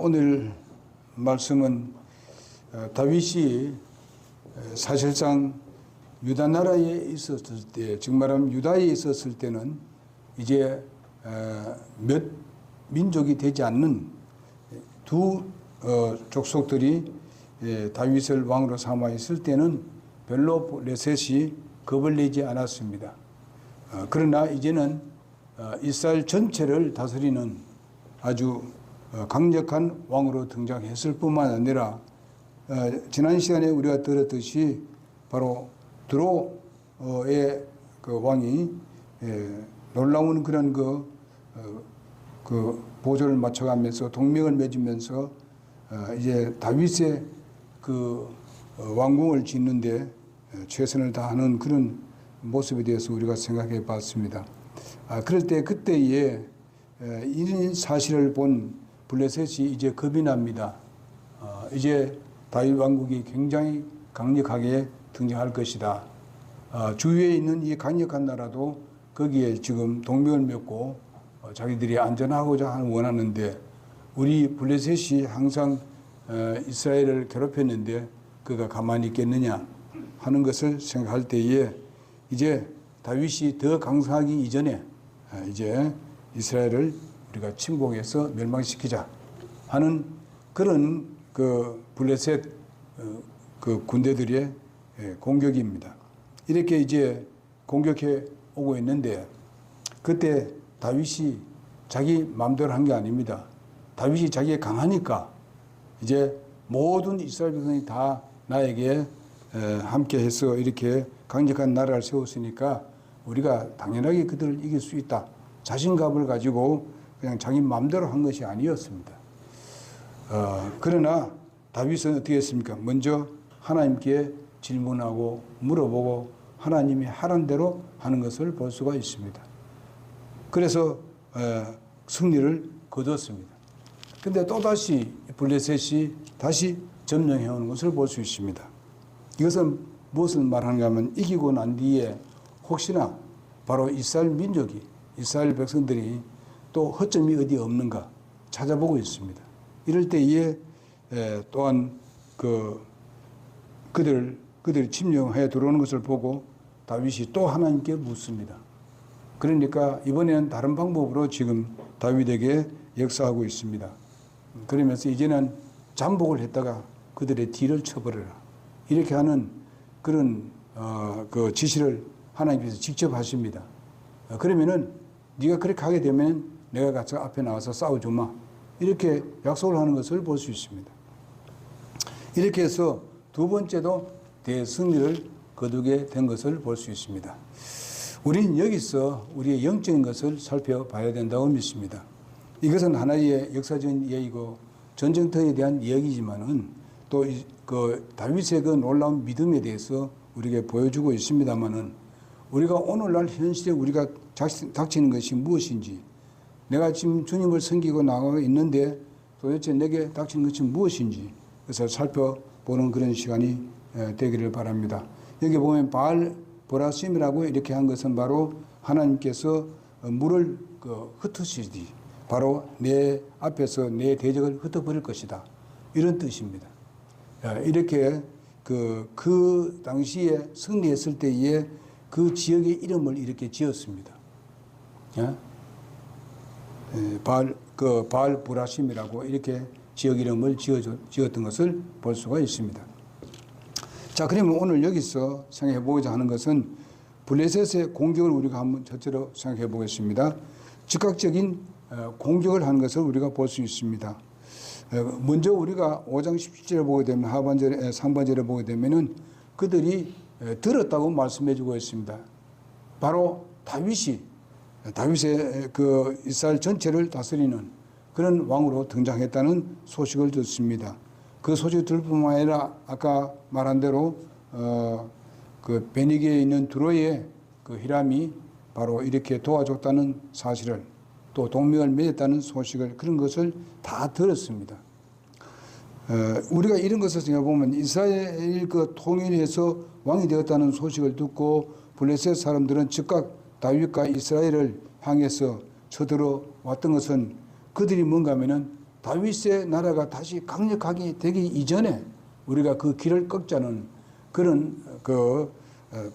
오늘 말씀은 다윗이 사실상 유다 나라에 있었을 때, 즉 말하면 유다에 있었을 때는 이제 몇 민족이 되지 않는 두 족속들이 다윗을 왕으로 삼아 있을 때는 별로 블레셋이 겁을 내지 않았습니다. 그러나 이제는 이스라엘 전체를 다스리는 아주 강력한 왕으로 등장했을 뿐만 아니라 지난 시간에 우리가 들었듯이 바로 드로의 그 왕이 놀라운 그런 그 보조를 맞춰가면서 동맹을 맺으면서 이제 다윗의 그 왕궁을 짓는데 최선을 다하는 그런 모습에 대해서 우리가 생각해 봤습니다. 그럴 때 그때에 이 사실을 본 블레셋이 이제 겁이 납니다. 이제 다윗 왕국이 굉장히 강력하게 등장할 것이다. 주위에 있는 이 강력한 나라도 거기에 지금 동맹을 맺고 자기들이 안전하고자 원하는데 우리 블레셋이 항상 이스라엘을 괴롭혔는데 그가 가만히 있겠느냐 하는 것을 생각할 때에 이제 다윗이 더 강성하기 이전에 이제 이스라엘을 우리가 침공해서 멸망시키자 하는 그런 그 블레셋 그 군대들의 공격입니다. 이렇게 이제 공격해 오고 있는데 그때 다윗이 자기 마음대로 한 게 아닙니다. 다윗이 자기가 강하니까 이제 모든 이스라엘 백성이 다 나에게 함께 해서 이렇게 강력한 나라를 세웠으니까 우리가 당연하게 그들을 이길 수 있다. 자신감을 가지고 그냥 자기 마음대로 한 것이 아니었습니다. 그러나 다윗은 어떻게 했습니까? 먼저 하나님께 질문하고 물어보고 하나님이 하라는 대로 하는 것을 볼 수가 있습니다. 그래서 승리를 거뒀습니다. 근데 또다시 블레셋이 다시 점령해 오는 것을 볼 수 있습니다. 이것은 무엇을 말하는가 하면 이기고 난 뒤에 혹시나 바로 이스라엘 민족이 이스라엘 백성들이 또 허점이 어디 없는가 찾아보고 있습니다. 이럴 때에 또한 그들이 침략해 들어오는 것을 보고 다윗이 또 하나님께 묻습니다. 그러니까 이번에는 다른 방법으로 지금 다윗에게 역사하고 있습니다. 그러면서 이제는 잠복을 했다가 그들의 뒤를 쳐버려라. 이렇게 하는 그런 그 지시를 하나님께서 직접 하십니다. 그러면은 네가 그렇게 하게 되면 내가 가서 앞에 나와서 싸워주마. 이렇게 약속을 하는 것을 볼 수 있습니다. 이렇게 해서 두 번째도 대승리를 거두게 된 것을 볼 수 있습니다. 우리는 여기서 우리의 영적인 것을 살펴봐야 된다고 믿습니다. 이것은 하나의 역사적인 이야기고 전쟁터에 대한 이야기지만은 또 그 다윗의 그 놀라운 믿음에 대해서 우리에게 보여주고 있습니다만은 우리가 오늘날 현실에 우리가 닥치는 것이 무엇인지 내가 지금 주님을 섬기고 나가고 있는데 도대체 내게 닥치는 것이 무엇인지 그것을 살펴보는 그런 시간이 되기를 바랍니다. 여기 보면 바알 보라심이라고 이렇게 한 것은 바로 하나님께서 물을 흩으시지 바로 내 앞에서 내 대적을 흩어버릴 것이다. 이런 뜻입니다. 이렇게 그 당시에 승리했을 때에 그 지역의 이름을 이렇게 지었습니다. 바알 브라심이라고 이렇게 지역 이름을 지었던 것을 볼 수가 있습니다. 자, 그러면 오늘 여기서 생각해 보고자 하는 것은 블레셋의 공격을 우리가 한번 첫째로 생각해 보겠습니다. 즉각적인 공격을 한 것을 우리가 볼 수 있습니다. 먼저 우리가 5장 17절에 보게 되면 하반절에 상반절에 보게 되면은 그들이 들었다고 말씀해 주고 있습니다. 바로 다윗의 그 이스라엘 전체를 다스리는 그런 왕으로 등장했다는 소식을 듣습니다. 그 소식을 들을 뿐만 아니라 아까 말한 대로 그 베니게에 있는 두로의 그 히람이 바로 이렇게 도와줬다는 사실을 또 동맹을 맺었다는 소식을 그런 것을 다 들었습니다. 우리가 이런 것을 생각해보면 이스라엘 그 통일해서 왕이 되었다는 소식을 듣고 블레셋 사람들은 즉각 다윗과 이스라엘을 향해서 쳐들어 왔던 것은 그들이 뭔가 하면은 다윗의 나라가 다시 강력하게 되기 이전에 우리가 그 길을 꺾자는 그런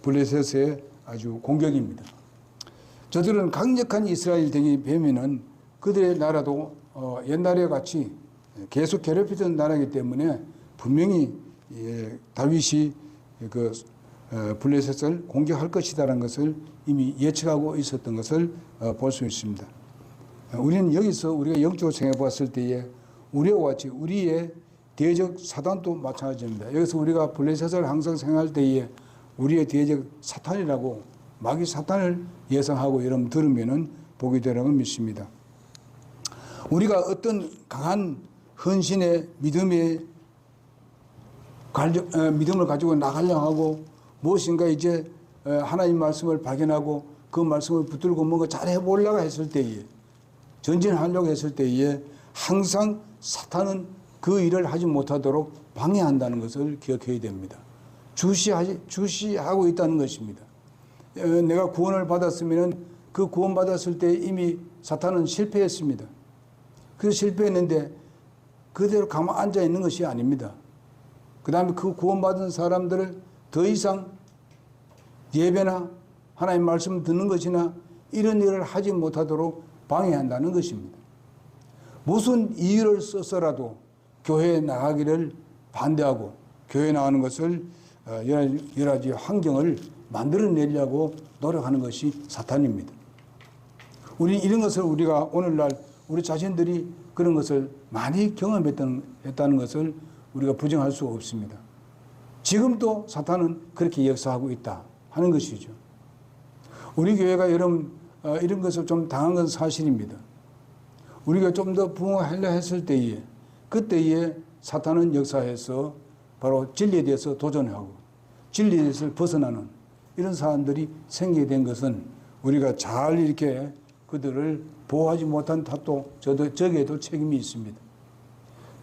블레셋의 아주 공격입니다. 저들은 강력한 이스라엘 등이 뵈면은 그들의 나라도 옛날에 같이 계속 괴롭히던 나라이기 때문에 분명히 다윗이 블레셋을 공격할 것이다라는 것을 이미 예측하고 있었던 것을 볼 수 있습니다. 우리는 여기서 우리가 영적으로 생각해 봤을 때에 우리와 같이 우리의 대적 사단도 마찬가지입니다. 여기서 우리가 블레셋을 항상 생각할 때에 우리의 대적 사탄이라고 마귀 사탄을 예상하고 여러분 들으면은 보게 되라고 믿습니다. 우리가 어떤 강한 헌신의 믿음을 가지고 나가려고 하고 무엇인가 이제 하나님 말씀을 발견하고 그 말씀을 붙들고 뭔가 잘해보려고 했을 때에 전진하려고 했을 때에 항상 사탄은 그 일을 하지 못하도록 방해한다는 것을 기억해야 됩니다. 주시하고 있다는 것입니다. 내가 구원을 받았으면 그 구원 받았을 때 이미 사탄은 실패했습니다. 그래서 실패했는데 그대로 가만 앉아 있는 것이 아닙니다. 그 다음에 그 구원받은 사람들을 더 이상 예배나 하나님 말씀 듣는 것이나 이런 일을 하지 못하도록 방해한다는 것입니다. 무슨 이유를 써서라도 교회에 나가기를 반대하고 교회에 나가는 것을 여러 가지 환경을 만들어내려고 노력하는 것이 사탄입니다. 우리 이런 것을 우리가 오늘날 우리 자신들이 그런 것을 많이 경험했다는 것을 우리가 부정할 수가 없습니다. 지금도 사탄은 그렇게 역사하고 있다 하는 것이죠. 우리 교회가 여러분 이런 것을 좀 당한 건 사실입니다. 우리가 좀 더 부흥하려 했을 때에 그때에 사탄은 역사해서 바로 진리에 대해서 도전하고 진리에 대해서 벗어나는 이런 사람들이 생기게 된 것은 우리가 잘 이렇게 그들을 보호하지 못한 탓도 저에게도 책임이 있습니다.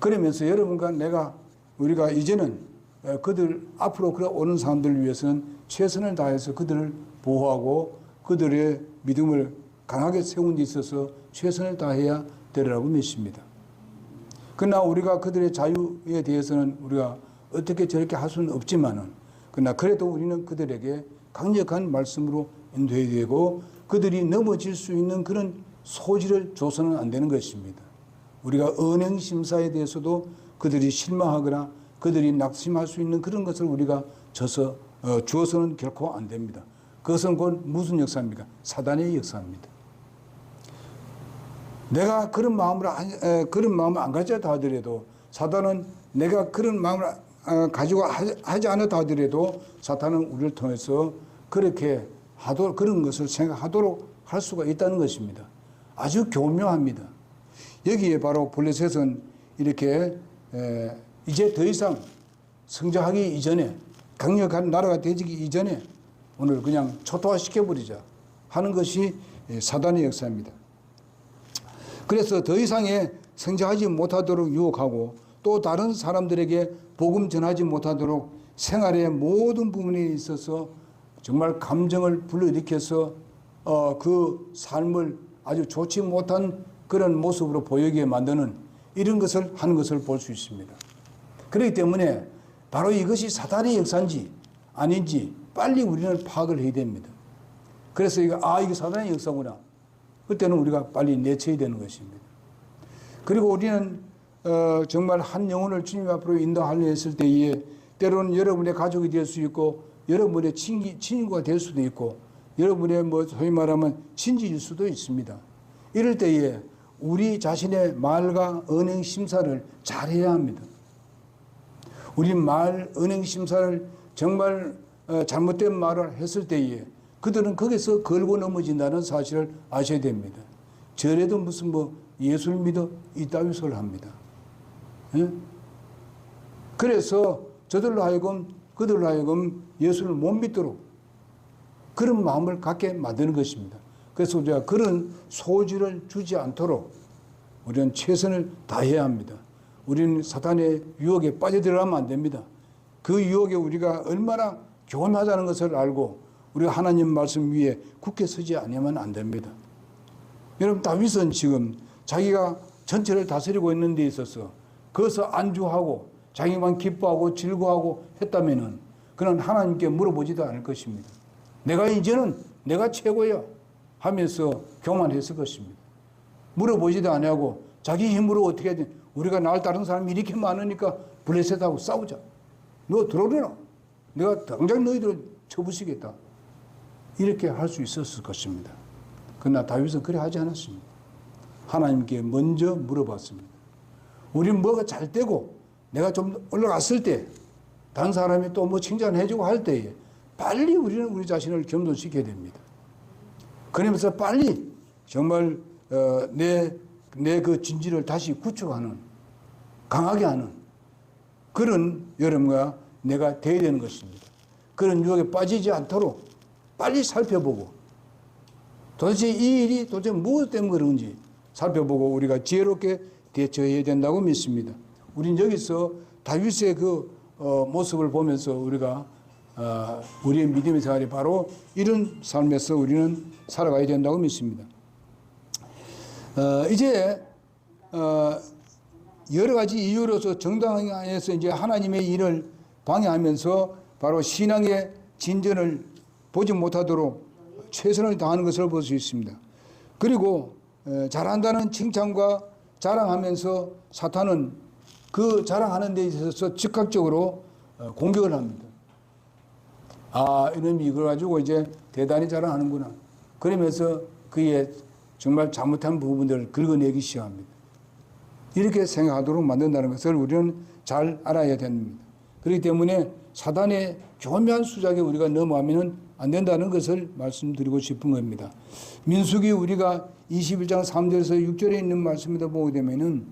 그러면서 여러분과 우리가 이제는 그들 앞으로 오는 사람들을 위해서는 최선을 다해서 그들을 보호하고 그들의 믿음을 강하게 세운 데 있어서 최선을 다해야 되리라고 믿습니다. 그러나 우리가 그들의 자유에 대해서는 우리가 어떻게 저렇게 할 수는 없지만은 그러나 그래도 우리는 그들에게 강력한 말씀으로 인도해야 되고 그들이 넘어질 수 있는 그런 소지를 줘서는 안 되는 것입니다. 우리가 언행 심사에 대해서도 그들이 실망하거나 그들이 낙심할 수 있는 그런 것을 우리가 주어서는 결코 안 됩니다. 그것은 곧 무슨 역사입니까? 사단의 역사입니다. 내가 그런 마음을 안 가졌다 하더라도 사단은 내가 그런 마음을 가지고 하지 않았다 하더라도 사탄은 우리를 통해서 그렇게 그런 것을 생각하도록 할 수가 있다는 것입니다. 아주 교묘합니다. 여기에 바로 블레셋은 이렇게 이제 더 이상 성장하기 이전에 강력한 나라가 되기 이전에 오늘 그냥 초토화시켜버리자 하는 것이 사단의 역사입니다. 그래서 더 이상의 성장하지 못하도록 유혹하고 또 다른 사람들에게 복음 전하지 못하도록 생활의 모든 부분에 있어서 정말 감정을 불러일으켜서 그 삶을 아주 좋지 못한 그런 모습으로 보이게 만드는 이런 것을 하는 것을 볼 수 있습니다. 그렇기 때문에 바로 이것이 사단의 역사인지 아닌지 빨리 우리는 파악을 해야 됩니다. 그래서 이게 사단의 역사구나. 그때는 우리가 빨리 내쳐야 되는 것입니다. 그리고 우리는 정말 한 영혼을 주님 앞으로 인도하려 했을 때에 때로는 여러분의 가족이 될 수 있고 여러분의 친구가 될 수도 있고 여러분의 소위 말하면 친지일 수도 있습니다. 이럴 때에 우리 자신의 말과 언행 심사를 잘해야 합니다. 우리 말, 언행 심사를 정말 잘못된 말을 했을 때에 그들은 거기서 걸고 넘어진다는 사실을 아셔야 됩니다. 저래도 무슨 예술 믿어 이따위 소리를 합니다. 예? 그래서 그들로 하여금 예수를 못 믿도록 그런 마음을 갖게 만드는 것입니다. 그래서 우리가 그런 소지를 주지 않도록 우리는 최선을 다해야 합니다. 우리는 사탄의 유혹에 빠져들어가면 안 됩니다. 그 유혹에 우리가 얼마나 교만하다는 것을 알고 우리가 하나님 말씀 위에 굳게 서지 않으면 안 됩니다. 여러분 다윗은 지금 자기가 전체를 다스리고 있는 데 있어서 거기서 안주하고 자기만 기뻐하고 즐거워하고 했다면은 그는 하나님께 물어보지도 않을 것입니다. 내가 이제는 내가 최고야 하면서 교만했을 것입니다. 물어보지도 아니하고 자기 힘으로 어떻게 하든 우리가 날 따르는 사람이 이렇게 많으니까 블레셋하고 싸우자. 너 들어오려나? 내가 당장 너희들을 쳐부시겠다. 이렇게 할 수 있었을 것입니다. 그러나 다윗은 그래 하지 않았습니다. 하나님께 먼저 물어봤습니다. 우린 뭐가 잘 되고 내가 좀 올라갔을 때 다른 사람이 또 뭐 칭찬해주고 할 때에 빨리 우리는 우리 자신을 겸손시켜야 됩니다. 그러면서 빨리 정말 내 그 진지를 다시 구축하는 강하게 하는 그런 여러분과 내가 되어야 되는 것입니다. 그런 유혹에 빠지지 않도록 빨리 살펴보고 도대체 이 일이 도대체 무엇 때문에 그런지 살펴보고 우리가 지혜롭게 대처해야 된다고 믿습니다. 우린 여기서 다윗의 그 모습을 보면서 우리가 우리의 믿음의 생활이 바로 이런 삶에서 우리는 살아가야 된다고 믿습니다. 이제 여러 가지 이유로서 정당에서 이제 하나님의 일을 방해하면서 바로 신앙의 진전을 보지 못하도록 최선을 다하는 것을 볼 수 있습니다. 그리고 잘한다는 칭찬과 자랑하면서 사탄은 그 자랑하는 데 있어서 즉각적으로 공격을 합니다. 아, 이놈이 이걸 가지고 이제 대단히 자랑하는구나. 그러면서 그의 정말 잘못한 부분들을 긁어내기 시작합니다. 이렇게 생각하도록 만든다는 것을 우리는 잘 알아야 됩니다. 그렇기 때문에 사단의 교묘한 수작에 우리가 넘어가면 안 된다는 것을 말씀드리고 싶은 겁니다. 민수기 우리가 21장 3절에서 6절에 있는 말씀을 보게 되면은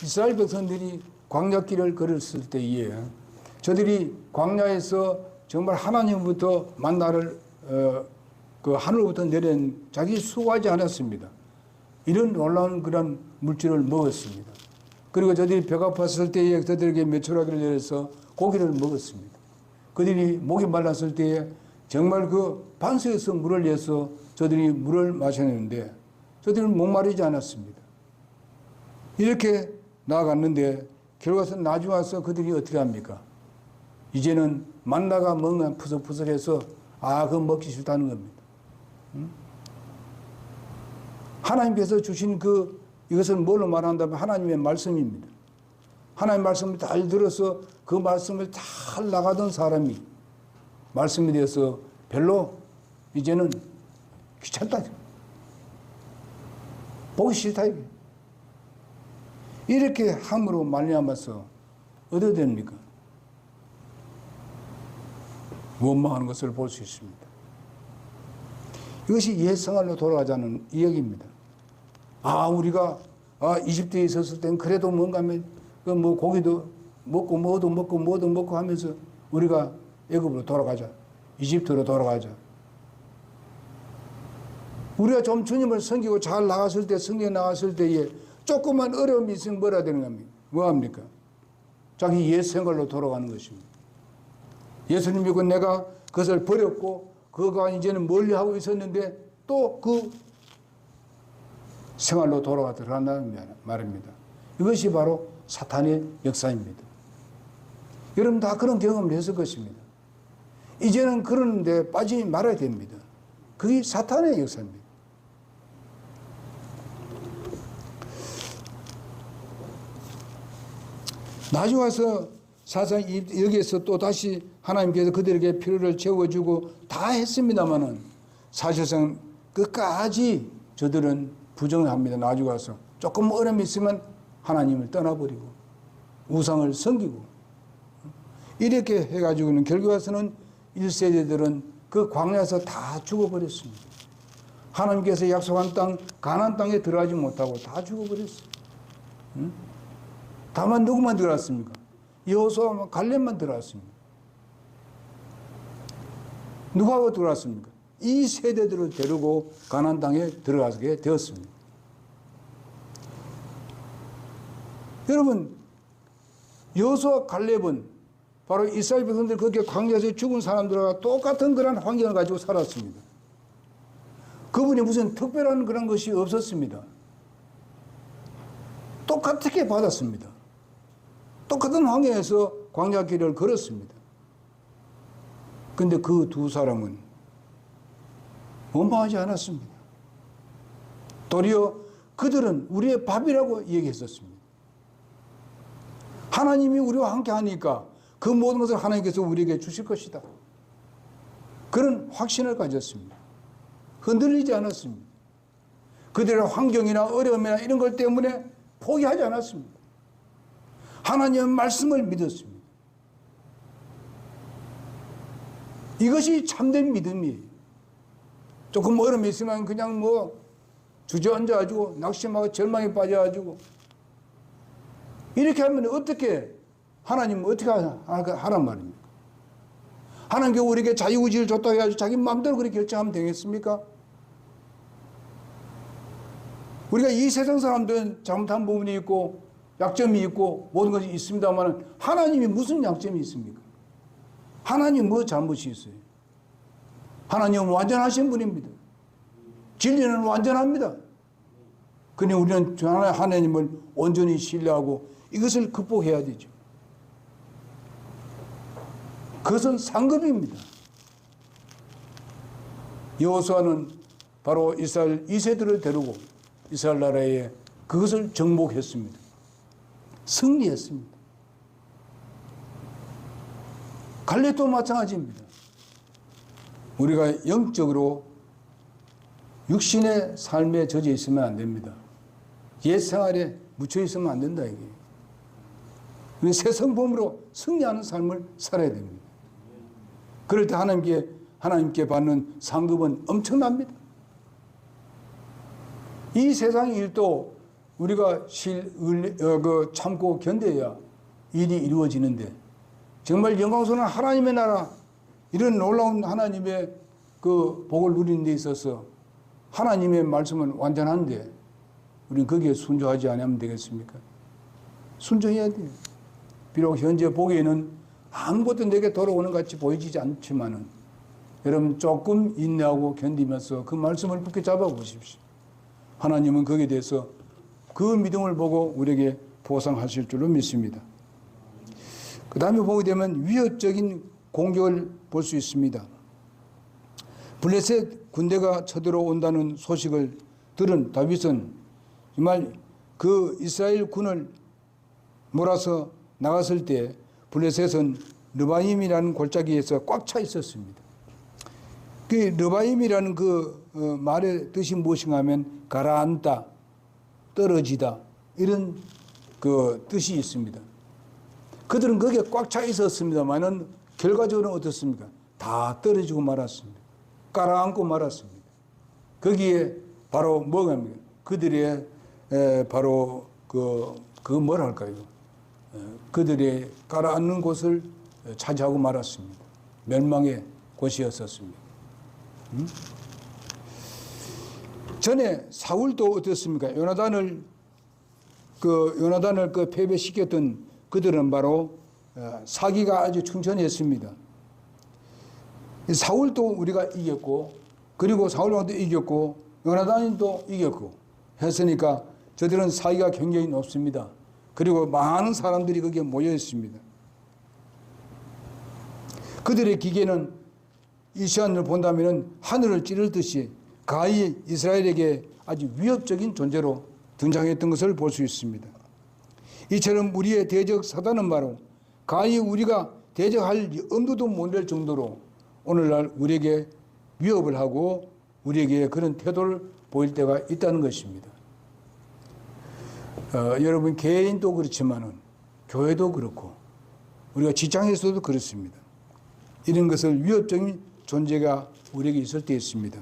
이스라엘 백성들이 광야길을 걸었을 때에 저들이 광야에서 정말 하나님부터 만나를 그 하늘로부터 내린 자기 수고하지 않았습니다. 이런 놀라운 그런 물질을 먹었습니다. 그리고 저들이 배가 고팠을 때에 그들에게 메추라기를 내려서 고기를 먹었습니다. 그들이 목이 말랐을 때에 정말 그 반석에서 물을 내서 저들이 물을 마셨는데 저들은 목마르지 않았습니다. 이렇게 나아갔는데 결과서 나중에 와서 그들이 어떻게 합니까? 이제는 만나가 뭔가 푸석푸석해서 그거 먹기 싫다는 겁니다. 하나님께서 주신 이것을 뭘로 말한다면 하나님의 말씀입니다. 하나님의 말씀을 잘 들어서 그 말씀을 잘 나가던 사람이 말씀에 대해서 별로 이제는 귀찮다. 보기 싫다. 이렇게 함으로 말미암아서 어디에 됩니까? 원망하는 것을 볼 수 있습니다. 이것이 옛 생활로 돌아가자는 이야기입니다. 우리가 이집트에 있었을 땐 그래도 뭔가 하면 뭐 고기도 먹고 뭐도 먹고 하면서 우리가 애굽으로 돌아가자. 이집트로 돌아가자. 우리가 좀 주님을 섬기고 잘 나갔을 때, 성경에 나갔을 때에 조금만 어려움이 있으면 뭐라 되는 겁니까? 뭐합니까? 자기 옛 생활로 돌아가는 것입니다. 예수님 믿고 내가 그것을 버렸고 그거가 이제는 멀리하고 있었는데 또 그 생활로 돌아간다는 말입니다. 이것이 바로 사탄의 역사입니다. 여러분 다 그런 경험을 했을 것입니다. 이제는 그러는데 빠지지 말아야 됩니다. 그게 사탄의 역사입니다. 나중에 와서 사실 여기에서 또 다시 하나님께서 그들에게 필요를 채워주고 다 했습니다마는 사실상 끝까지 저들은 부정을 합니다. 나중에 와서 조금 어려움이 있으면 하나님을 떠나버리고 우상을 섬기고 이렇게 해가지고는 결국 와서는 1세대들은 그 광야에서 다 죽어버렸습니다. 하나님께서 약속한 땅 가나안 땅에 들어가지 못하고 다 죽어버렸어요. 다만 누구만 들어갔습니까? 여호수아와 갈렙만 들어갔습니다. 누가 들어갔습니까? 이 세대들을 데리고 가나안 땅에 들어가게 되었습니다. 여러분, 여호수아 갈렙은 바로 이스라엘 백성들 그렇게 광야에서 죽은 사람들과 똑같은 그런 환경을 가지고 살았습니다. 그분이 무슨 특별한 그런 것이 없었습니다. 똑같게 받았습니다. 똑같은 환경에서 광야길을 걸었습니다. 근데 그 두 사람은 원망하지 않았습니다. 도리어 그들은 우리의 밥이라고 얘기했었습니다. 하나님이 우리와 함께 하니까 그 모든 것을 하나님께서 우리에게 주실 것이다. 그런 확신을 가졌습니다. 흔들리지 않았습니다. 그들의 환경이나 어려움이나 이런 것 때문에 포기하지 않았습니다. 하나님의 말씀을 믿었습니다. 이것이 참된 믿음이에요. 조금 어려움이 있으면 그냥 주저앉아가지고 낙심하고 절망에 빠져가지고 이렇게 하면 어떻게 하나님은 어떻게 하란 말입니까? 하나님께 우리에게 자유의지를 줬다고 해가지고 자기 마음대로 그렇게 결정하면 되겠습니까? 우리가 이 세상 사람들은 잘못한 부분이 있고 약점이 있고 모든 것이 있습니다만 하나님이 무슨 약점이 있습니까? 하나님 뭐 잘못이 있어요? 하나님은 완전하신 분입니다. 진리는 완전합니다. 그러니 우리는 하나님을 온전히 신뢰하고 이것을 극복해야 되죠. 그것은 상급입니다. 여호수아는 바로 이스라엘 2세들을 데리고 이스라엘 나라에 그것을 정복했습니다. 승리했습니다. 갈렙도 마찬가지입니다. 우리가 영적으로 육신의 삶에 젖어 있으면 안 됩니다. 옛 생활에 묻혀 있으면 안 된다 이게. 새 성품으로 승리하는 삶을 살아야 됩니다. 그럴 때 하나님께 받는 상급은 엄청납니다. 이 세상 일도 우리가 참고 견뎌야 일이 이루어지는데 정말 영광스러운 하나님의 나라 이런 놀라운 하나님의 그 복을 누리는 데 있어서 하나님의 말씀은 완전한데 우리는 거기에 순종하지 않으면 되겠습니까? 순종해야 돼요. 비록 현재 보기에는 아무것도 내게 돌아오는 것 같이 보이지 않지만은 여러분 조금 인내하고 견디면서 그 말씀을 굳게 잡아 보십시오. 하나님은 거기에 대해서 그 믿음을 보고 우리에게 보상하실 줄로 믿습니다. 그 다음에 보게 되면 위협적인 공격을 볼 수 있습니다. 블레셋 군대가 쳐들어온다는 소식을 들은 다윗은 정말 그 이스라엘 군을 몰아서 나갔을 때 블레셋은 르바임이라는 골짜기에서 꽉 차 있었습니다. 그 르바임이라는 그 말의 뜻이 무엇인가 하면 가라앉다, 떨어지다 이런 그 뜻이 있습니다. 그들은 거기에 꽉 차 있었습니다만은 결과적으로는 어떻습니까? 다 떨어지고 말았습니다. 가라앉고 말았습니다. 거기에 바로 뭐가 합니까? 그들의 바로 뭐랄까요? 그들의 가라앉는 곳을 차지하고 말았습니다. 멸망의 곳이었었습니다. 전에 사울도 어떻습니까? 요나단을 패배시켰던 그들은 바로 사기가 아주 충천했습니다. 사울도 우리가 이겼고, 그리고 사울도 이겼고, 요나단도 이겼고 했으니까 저들은 사기가 굉장히 높습니다. 그리고 많은 사람들이 거기에 모여 있습니다. 그들의 기계는 이 시간을 본다면 하늘을 찌르듯이 가히 이스라엘에게 아주 위협적인 존재로 등장했던 것을 볼 수 있습니다. 이처럼 우리의 대적 사단은 바로 가히 우리가 대적할 엄두도 못 낼 정도로 오늘날 우리에게 위협을 하고 우리에게 그런 태도를 보일 때가 있다는 것입니다. 여러분 개인도 그렇지만은 교회도 그렇고 우리가 직장에서도 그렇습니다. 이런 것을 위협적인 존재가 우리에게 있을 때 있습니다.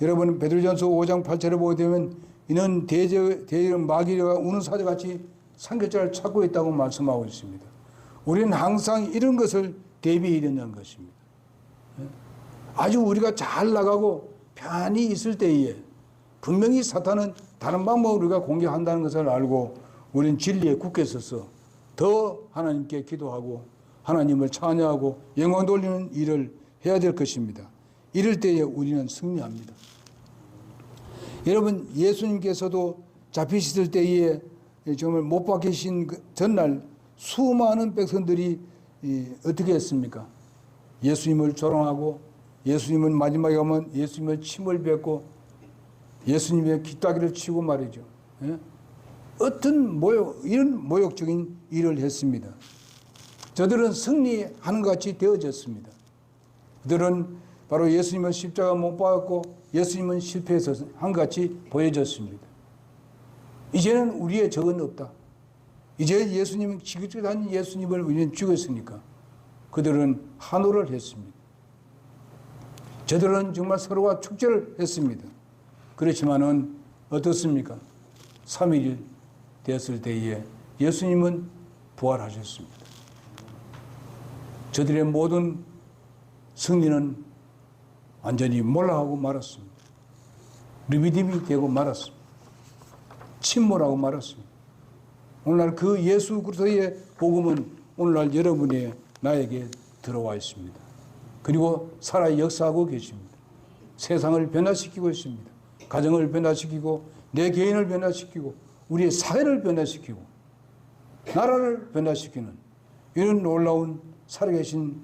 여러분 베드로전서 5장 8절에 보게 되면 이는 대적 마귀가 우는 사자같이 삼겹살을 찾고 있다고 말씀하고 있습니다. 우리는 항상 이런 것을 대비해야 된다는 것입니다. 아주 우리가 잘 나가고 편히 있을 때에 분명히 사탄은 다른 방법으로 우리가 공격한다는 것을 알고 우리는 진리에 굳게 서서 더 하나님께 기도하고 하나님을 찬양하고 영광 돌리는 일을 해야 될 것입니다. 이럴 때에 우리는 승리합니다. 여러분 예수님께서도 잡히셨을 때에 정말 못 박히신 그 전날 수많은 백성들이 어떻게 했습니까? 예수님을 조롱하고 예수님은 마지막에 가면 예수님을 침을 뱉고 예수님의 깃다기를 치고 말이죠. 예? 어떤 이런 모욕적인 일을 했습니다. 저들은 승리하는 것 같이 되어졌습니다. 그들은 바로 예수님은 십자가 못 박았고 예수님은 실패해서 한 것 같이 보여졌습니다. 이제는 우리의 적은 없다. 이제 예수님은 지긋지긋한 예수님을 우리는 죽였으니까 그들은 환호를 했습니다. 저들은 정말 서로가 축제를 했습니다. 그렇지만은 어떻습니까? 3일 되었을 때에 예수님은 부활하셨습니다. 저들의 모든 승리는 완전히 몰락하고 말았습니다. 리비딤이 되고 말았습니다. 침몰하고 말았습니다. 오늘날 그 예수 그리스도의 복음은 오늘날 여러분의 나에게 들어와 있습니다. 그리고 살아 역사하고 계십니다. 세상을 변화시키고 있습니다. 가정을 변화시키고 내 개인을 변화시키고 우리의 사회를 변화시키고 나라를 변화시키는 이런 놀라운 살아계신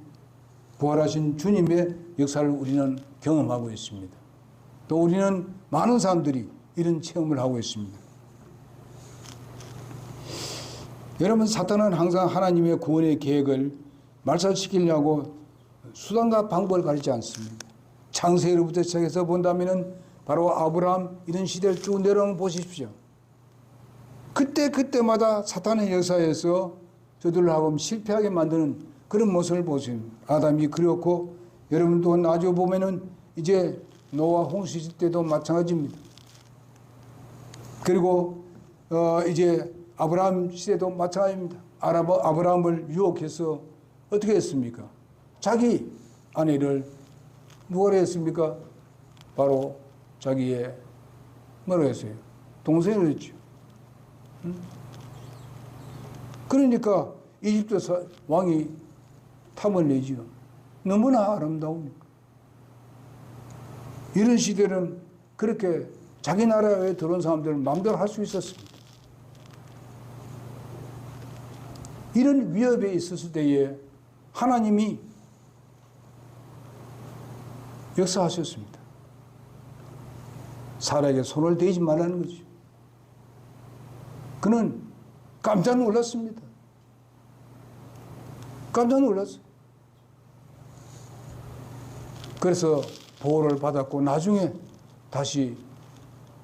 부활하신 주님의 역사를 우리는 경험하고 있습니다. 또 우리는 많은 사람들이 이런 체험을 하고 있습니다. 여러분, 사탄은 항상 하나님의 구원의 계획을 말살시키려고 수단과 방법을 가리지 않습니다. 창세기로부터 시작해서 본다면 바로 아브라함 이런 시대를 쭉 내려오면 보십시오. 그때마다 사탄의 역사에서 저들을 하고 실패하게 만드는 그런 모습을 보십니다. 아담이 그렇고 여러분도 나중에 보면은 이제 노아 홍수 있을 때도 마찬가지입니다. 그리고 이제 아브라함 시대도 마찬가지입니다. 아브라함을 유혹해서 어떻게 했습니까? 자기 아내를 누가 했습니까? 바로 자기의 뭐라고 했어요? 동생을 했죠. 그러니까 이집트 왕이 탐을 내지요. 너무나 아름다우니까. 이런 시대는 그렇게 자기 나라에 들어온 사람들은 마음대로 할 수 있었습니다. 이런 위협에 있었을 때에 하나님이 역사하셨습니다. 사라에게 손을 대지 말라는 거죠. 그는 깜짝 놀랐습니다. 깜짝 놀랐어요. 그래서 보호를 받았고 나중에 다시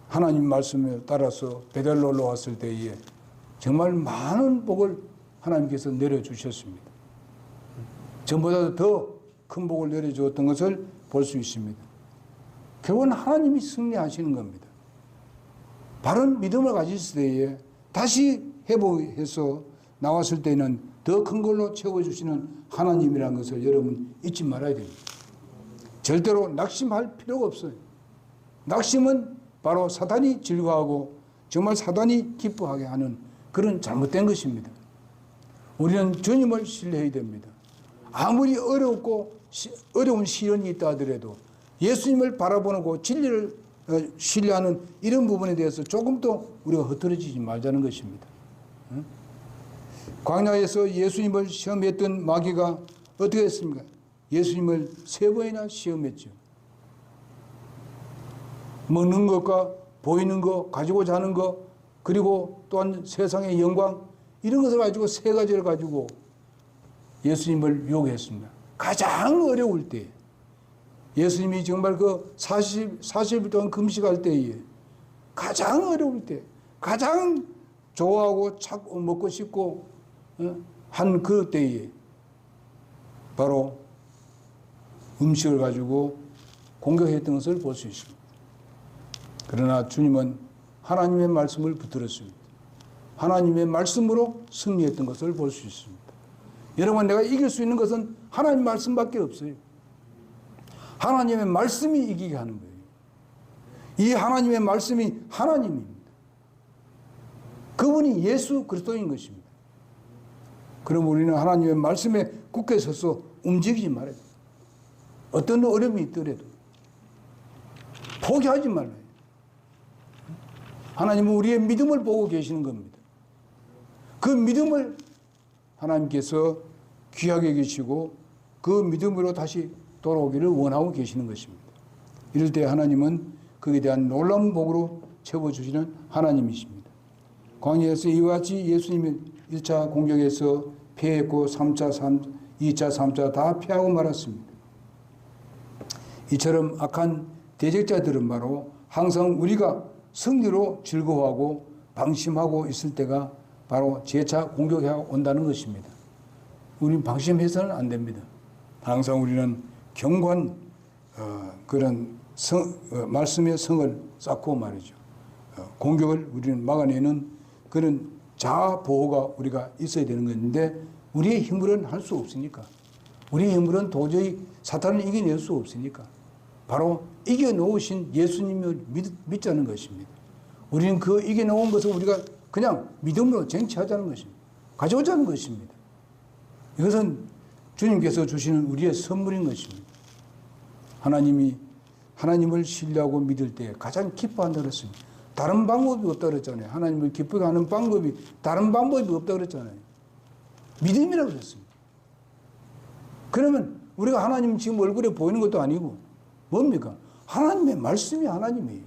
하나님 말씀에 따라서 베델로 올라왔을 때에 정말 많은 복을 하나님께서 내려주셨습니다. 전보다 더 큰 복을 내려주었던 것을 볼 수 있습니다. 결국은 하나님이 승리하시는 겁니다. 바른 믿음을 가졌을 때에 다시 회복해서 나왔을 때는 더 큰 걸로 채워주시는 하나님이라는 것을 여러분 잊지 말아야 됩니다. 절대로 낙심할 필요가 없어요. 낙심은 바로 사탄이 즐거워하고 정말 사탄이 기뻐하게 하는 그런 잘못된 것입니다. 우리는 주님을 신뢰해야 됩니다. 아무리 어려운 시련이 있다 하더라도 예수님을 바라보고 진리를 신뢰하는 이런 부분에 대해서 조금도 우리가 흐트러지지 말자는 것입니다. 광야에서 예수님을 시험했던 마귀가 어떻게 했습니까? 예수님을 3번이나 시험했죠. 먹는 것과 보이는 것, 가지고 자는 것, 그리고 또한 세상의 영광, 이런 것을 가지고 3가지를 가지고 예수님을 유혹했습니다. 가장 어려울 때, 예수님이 정말 그 40일 동안 금식할 때에 가장 어려울 때, 가장 좋아하고 찾고 먹고 싶고 한 그 때에 바로 음식을 가지고 공격했던 것을 볼 수 있습니다. 그러나 주님은 하나님의 말씀을 붙들었습니다. 하나님의 말씀으로 승리했던 것을 볼 수 있습니다. 여러분, 내가 이길 수 있는 것은 하나님 말씀밖에 없어요. 하나님의 말씀이 이기게 하는 거예요. 이 하나님의 말씀이 하나님입니다. 그분이 예수 그리스도인 것입니다. 그럼 우리는 하나님의 말씀에 굳게 서서 움직이지 말아야 돼요. 어떤 어려움이 있더라도 포기하지 말아요. 하나님은 우리의 믿음을 보고 계시는 겁니다. 그 믿음을 하나님께서 귀하게 여기시고 그 믿음으로 다시 돌아오기를 원하고 계시는 것입니다. 이럴 때 하나님은 그에 대한 놀라운 복으로 채워주시는 하나님이십니다. 광야에서 이와 같이 예수님이 1차 공격에서 패했고 2차, 3차 다 패하고 말았습니다. 이처럼 악한 대적자들은 바로 항상 우리가 승리로 즐거워하고 방심하고 있을 때가 바로 재차 공격해 온다는 것입니다. 우리는 방심해서는 안 됩니다. 항상 우리는 경고한 그런 말씀의 성을 쌓고 말이죠. 공격을 우리는 막아내는 그런 자아 보호가 우리가 있어야 되는 것인데 우리의 힘으로는 할 수 없으니까, 우리의 힘으로는 도저히 사탄을 이겨낼 수 없으니까 바로 이겨놓으신 예수님을 믿자는 것입니다. 우리는 그 이겨놓은 것을 우리가 그냥 믿음으로 쟁취하자는 것입니다. 가져오자는 것입니다. 이것은 주님께서 주시는 우리의 선물인 것입니다. 하나님을 신뢰하고 믿을 때 가장 기뻐한다고 그랬습니다. 다른 방법이 없다고 그랬잖아요. 하나님을 기쁘게 하는 방법이 다른 방법이 없다고 그랬잖아요. 믿음이라고 그랬습니다. 그러면 우리가 하나님 지금 얼굴에 보이는 것도 아니고 뭡니까? 하나님의 말씀이 하나님이에요.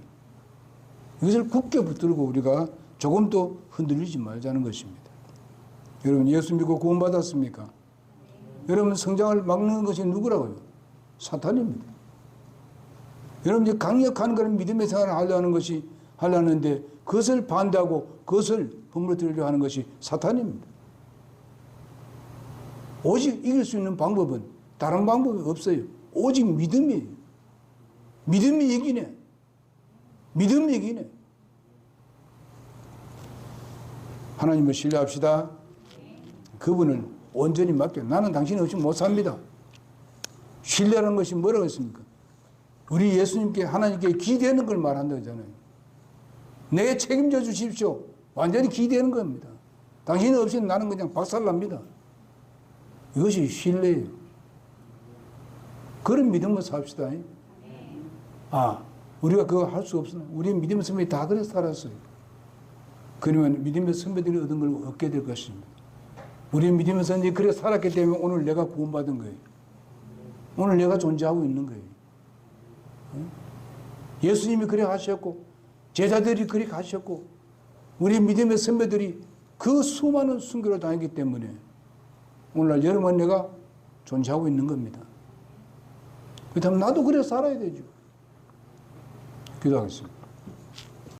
이것을 굳게 붙들고 우리가 조금도 흔들리지 말자는 것입니다. 여러분 예수 믿고 구원받았습니까? 여러분 성장을 막는 것이 누구라고요? 사탄입니다. 여러분 이제 강력한 그런 믿음의 생활을 하려는데 그것을 반대하고 그것을 허물어뜨리려 하는 것이 사탄입니다. 오직 이길 수 있는 방법은 다른 방법이 없어요. 오직 믿음이에요. 믿음이 이기네. 믿음이 이기네. 하나님을 신뢰합시다. 그분을 온전히 맡겨. 나는 당신 없이 못 삽니다. 신뢰하는 것이 뭐라고 했습니까? 우리 예수님께 하나님께 기대는 걸 말한다고 하잖아요. 내게 책임져 주십시오. 완전히 기대는 겁니다. 당신 없이 나는 그냥 박살납니다. 이것이 신뢰예요. 그런 믿음을 삽시다. 우리가 그거 할 수 없으나 우리 믿음의 선배들이 다 그래서 살았어요. 그러면 믿음의 선배들이 얻은 걸 얻게 될 것입니다. 우리 믿음의 선배들이 그래서 살았기 때문에 오늘 내가 구원받은 거예요. 오늘 내가 존재하고 있는 거예요. 예수님이 그래 하셨고 제자들이 그렇게 하셨고 우리 믿음의 선배들이 그 수많은 순교를 당했기 때문에 오늘날 여러분 내가 존재하고 있는 겁니다. 그렇다면 나도 그래 살아야 되죠. 기도하겠습니다.